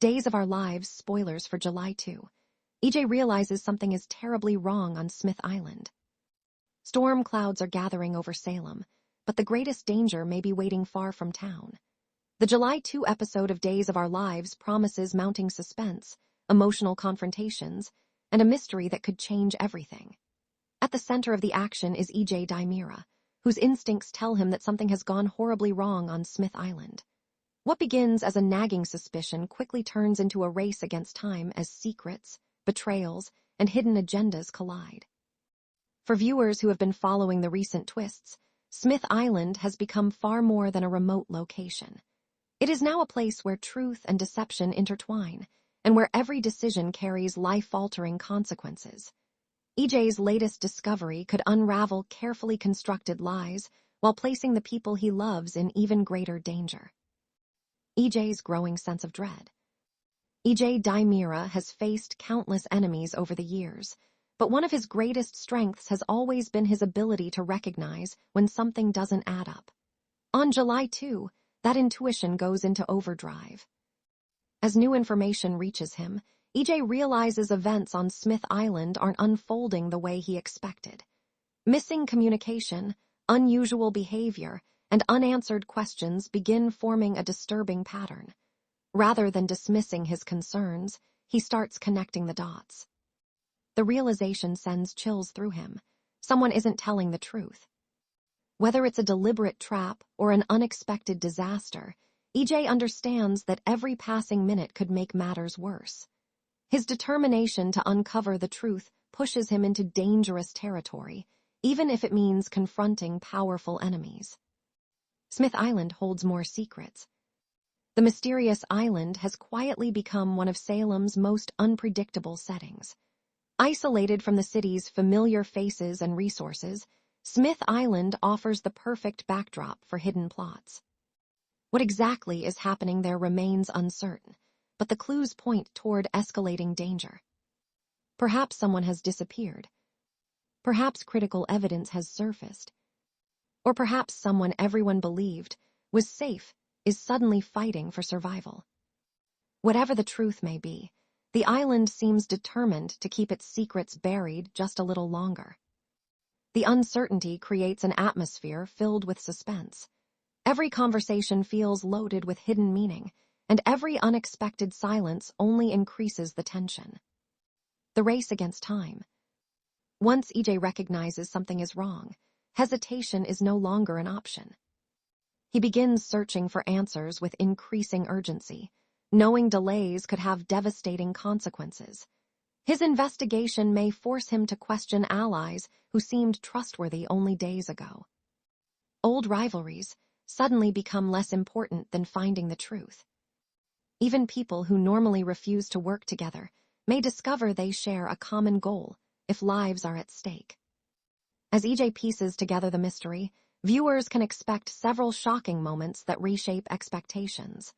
Days of Our Lives spoilers for July 2. EJ realizes something is terribly wrong on Smith Island. Storm clouds are gathering over Salem, but the greatest danger may be waiting far from town. The July 2 episode of Days of Our Lives promises mounting suspense, emotional confrontations, and a mystery that could change everything. At the center of the action is EJ Dimira, whose instincts tell him that something has gone horribly wrong on Smith Island. What begins as a nagging suspicion quickly turns into a race against time as secrets, betrayals, and hidden agendas collide. For viewers who have been following the recent twists, Smith Island has become far more than a remote location. It is now a place where truth and deception intertwine, and where every decision carries life-altering consequences. EJ's latest discovery could unravel carefully constructed lies while placing the people he loves in even greater danger. EJ's growing sense of dread. EJ Dimira has faced countless enemies over the years, but one of his greatest strengths has always been his ability to recognize when something doesn't add up. On July 2, that intuition goes into overdrive. As new information reaches him, EJ realizes events on Smith Island aren't unfolding the way he expected. Missing communication, unusual behavior, and unanswered questions begin forming a disturbing pattern. Rather than dismissing his concerns, he starts connecting the dots. The realization sends chills through him. Someone isn't telling the truth. Whether it's a deliberate trap or an unexpected disaster, EJ understands that every passing minute could make matters worse. His determination to uncover the truth pushes him into dangerous territory, even if it means confronting powerful enemies. Smith Island holds more secrets. The mysterious island has quietly become one of Salem's most unpredictable settings. Isolated from the city's familiar faces and resources, Smith Island offers the perfect backdrop for hidden plots. What exactly is happening there remains uncertain, but the clues point toward escalating danger. Perhaps someone has disappeared. Perhaps critical evidence has surfaced. Or perhaps someone everyone believed was safe is suddenly fighting for survival. Whatever the truth may be, the island seems determined to keep its secrets buried just a little longer. The uncertainty creates an atmosphere filled with suspense. Every conversation feels loaded with hidden meaning, and every unexpected silence only increases the tension. The race against time. Once EJ recognizes something is wrong, hesitation is no longer an option. He begins searching for answers with increasing urgency, knowing delays could have devastating consequences. His investigation may force him to question allies who seemed trustworthy only days ago. Old rivalries suddenly become less important than finding the truth. Even people who normally refuse to work together may discover they share a common goal if lives are at stake. As EJ pieces together the mystery, viewers can expect several shocking moments that reshape expectations.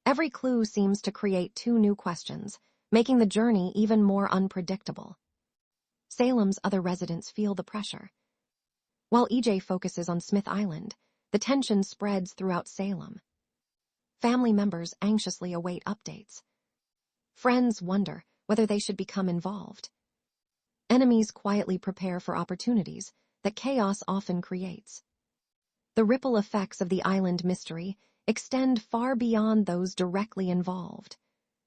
Every clue seems to create two new questions, making the journey even more unpredictable. Salem's other residents feel the pressure. While EJ focuses on Smith Island, the tension spreads throughout Salem. Family members anxiously await updates. Friends wonder whether they should become involved. Enemies quietly prepare for opportunities that chaos often creates. The ripple effects of the island mystery extend far beyond those directly involved.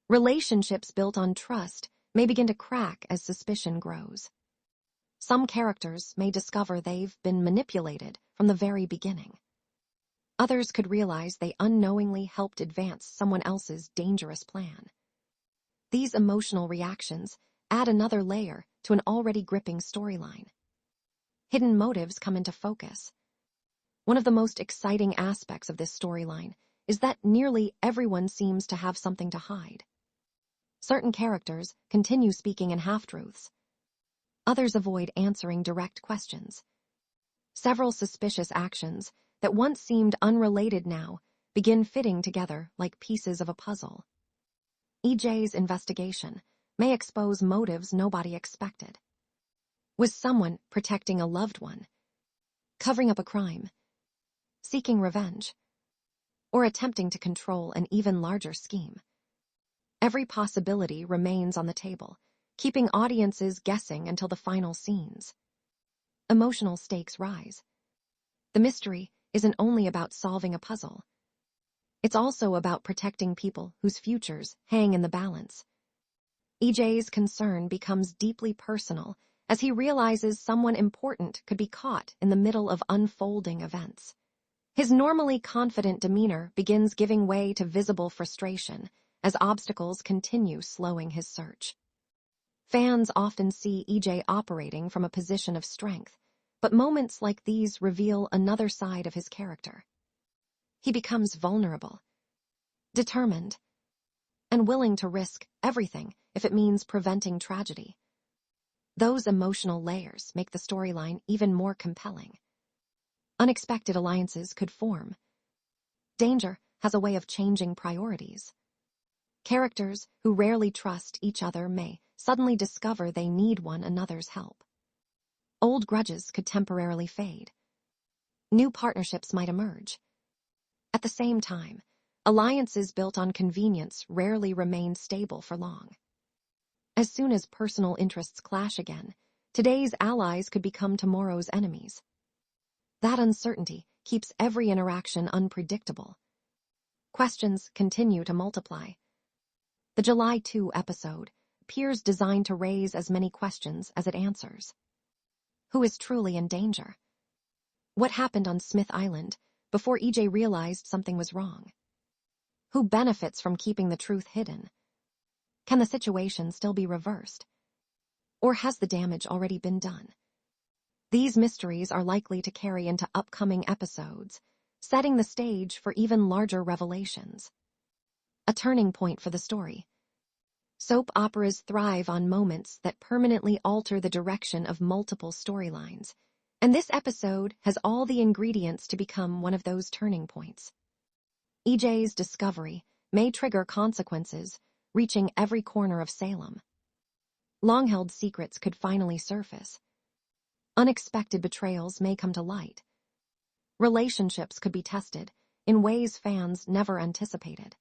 Relationships built on trust may begin to crack as suspicion grows. Some characters may discover they've been manipulated from the very beginning. Others could realize they unknowingly helped advance someone else's dangerous plan. These emotional reactions add another layer to an already gripping storyline. Hidden motives come into focus. One of the most exciting aspects of this storyline is that nearly everyone seems to have something to hide. Certain characters continue speaking in half-truths. Others avoid answering direct questions. Several suspicious actions that once seemed unrelated now begin fitting together like pieces of a puzzle. EJ's investigation may expose motives nobody expected. Was someone protecting a loved one, covering up a crime, seeking revenge, or attempting to control an even larger scheme? Every possibility remains on the table, keeping audiences guessing until the final scenes. Emotional stakes rise. The mystery isn't only about solving a puzzle. It's also about protecting people whose futures hang in the balance. EJ's concern becomes deeply personal as he realizes someone important could be caught in the middle of unfolding events. His normally confident demeanor begins giving way to visible frustration as obstacles continue slowing his search. Fans often see EJ operating from a position of strength, but moments like these reveal another side of his character. He becomes vulnerable, determined, and willing to risk everything if it means preventing tragedy. Those emotional layers make the storyline even more compelling. Unexpected alliances could form. Danger has a way of changing priorities. Characters who rarely trust each other may suddenly discover they need one another's help. Old grudges could temporarily fade. New partnerships might emerge. At the same time, alliances built on convenience rarely remain stable for long. As soon as personal interests clash again, today's allies could become tomorrow's enemies. That uncertainty keeps every interaction unpredictable. Questions continue to multiply. The July 2 episode appears designed to raise as many questions as it answers. Who is truly in danger? What happened on Smith Island before EJ realized something was wrong? Who benefits from keeping the truth hidden? Can the situation still be reversed? Or has the damage already been done? These mysteries are likely to carry into upcoming episodes, setting the stage for even larger revelations. A turning point for the story. Soap operas thrive on moments that permanently alter the direction of multiple storylines, and this episode has all the ingredients to become one of those turning points. EJ's discovery may trigger consequences, reaching every corner of Salem. Long-held secrets could finally surface. Unexpected betrayals may come to light. Relationships could be tested in ways fans never anticipated.